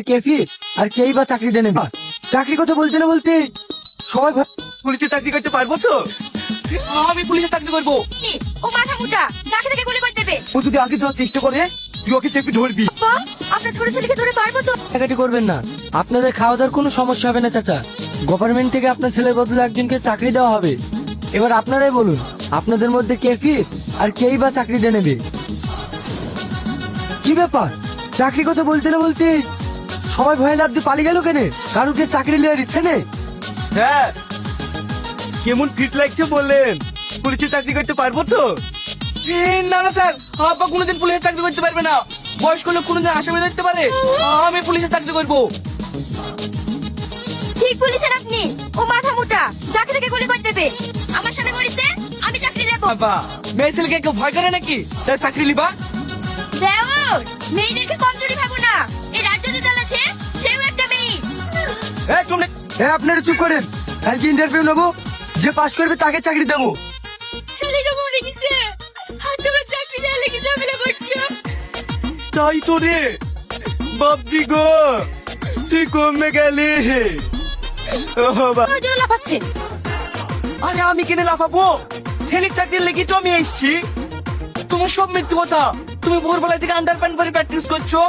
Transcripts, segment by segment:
কেফি আর কেই বা চাকরিটা নেবে। চাকরি কথা বলতে না বলতে সবাই পুলিশে চাকরি করতে পারবো তো? আমি পুলিশে চাকরি করবো। কি? ও মাথা মোটা, যাকে তাকে গুলি করে দেবে। ও যদি আগে যাওয়ার চেষ্টা করে তুই ওকে চেপে ধরবি। বাবা, আপনার ছোট ছেলেকে ধরে পারবো তো? টাকাটি করবেন না, আপনাদের খাওয়া দাওয়ার কোনো সমস্যা হবে না চাচা। গভর্নমেন্ট থেকে আপনার ছেলের বদলে একজনকে চাকরি দেওয়া হবে। এবার আপনারাই বলুন, আপনাদের মধ্যে কে ফিট আর কেই বা চাকরিটা নেবে। কি ব্যাপার, চাকরি কথা বলতে না বলতে সবাই ভয় লাভ দিয়ে পালিয়ে গেল কেন? কারুকে চাকরি নেওয়ার ইচ্ছে নেই? হ্যাঁ, কেমন ফিট লাগছে বললেন? পুলিশে চাকরি করতে পারবো তো? না না স্যার, আব্বা কোনোদিন পুলিশে চাকরি করতে পারবে না। বয়স্ক লোক কোনোদিন আসামি ধরতে পারে? আমি পুলিশে চাকরি করবো। ঠিক বলেছেন আপনি। ও মাথা মোটা, যাকে তাকে গুলি করে দেবে। আমার সামনে মরিছে, আমি চাকরি দেব। আব্বা, মেয়ে ছেলেকে কেউ ভয় করে নাকি তাই চাকরি লিবা? দেওর, মেয়েদেরকে কমজোরি ভাবো না। এই রাজ্য যে চালাচ্ছে সেও একটা মেয়ে। আপনারা চুপ করেন। কালকে ইন্টারভিউ নেবো, যে পাশ করবে তাকে চাকরি দেবো। ছেলেটা মরে গেছে, আর তোমরা চাকরি নিয়ে লেগে ঝামেলা করছো। তাই তো রে বাপজি গো, তুই কমে গেলি। ও বাবা, আমার জন্য লাফাচ্ছে। আরে আমি কেন লাফাবো? ছেলের চাকরির লেগে তো আমি এসছি। তোমার সব মিথ্যে কথা। তুমি ভোরবেলা থেকে আন্ডার প্যান্ট পরে প্র্যাকটিস করছো।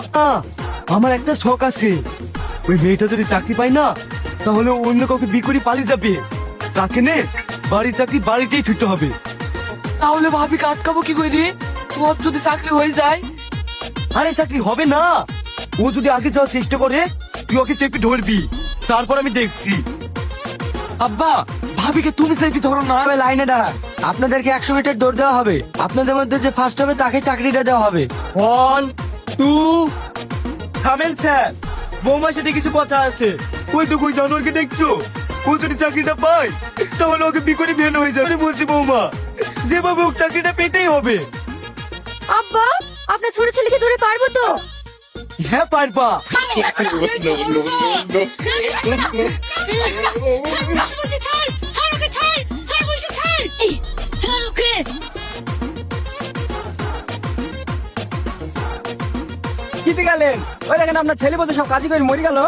আমার একটা শখ আছে, ওই মেয়েটা যদি চাকরি পায় না তাহলে ও অন্য কাউকে বিয়ে করে পালিয়ে যাবে। তাকে নে বাড়ির চাকরি বাড়িতেই ছুটতে হবে। তাহলে ভাবিকে আটকাবো কি করে? ওর যদি চাকরি হয়ে যায়? আরে চাকরি হবে না, ও যদি আগে যাওয়ার চেষ্টা করে তুই ওকে চেপে ধরবি, তারপর আমি দেখছি। আব্বা, ভাবিকে তুমি সেফি ধরো না। তবে লাইনে দাঁড়ান, আপনাদেরকে 100 মিটার দৌড় দেওয়া হবে। আপনাদের মধ্যে যে ফার্স্ট হবে তাকে চাকরিটা দেওয়া হবে। 1 2 থামেন স্যার, বৌমার সাথে কিছু কথা আছে। ওই তো কই জানোয়ারকে দেখছো? ও যদি চাকরিটা পায় তাহলে ওকে বিকরি বের হয়ে যাবে। বলছি বৌমা, যেভাবে ওকে চাকরিটা পেতেই হবে। আব্বা, আপনার ছোট ছেলেকে ধরে পারবো তো? হ্যাঁ পারবা। কিতে গেলেন? ওই দেখেন আপনার ছেলে বলতে সব কাজই করে মরে গেল।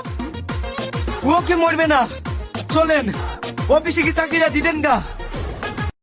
ও কি মরবে না? চলেন অফিসে কি চাকরিটা দিতেন গা।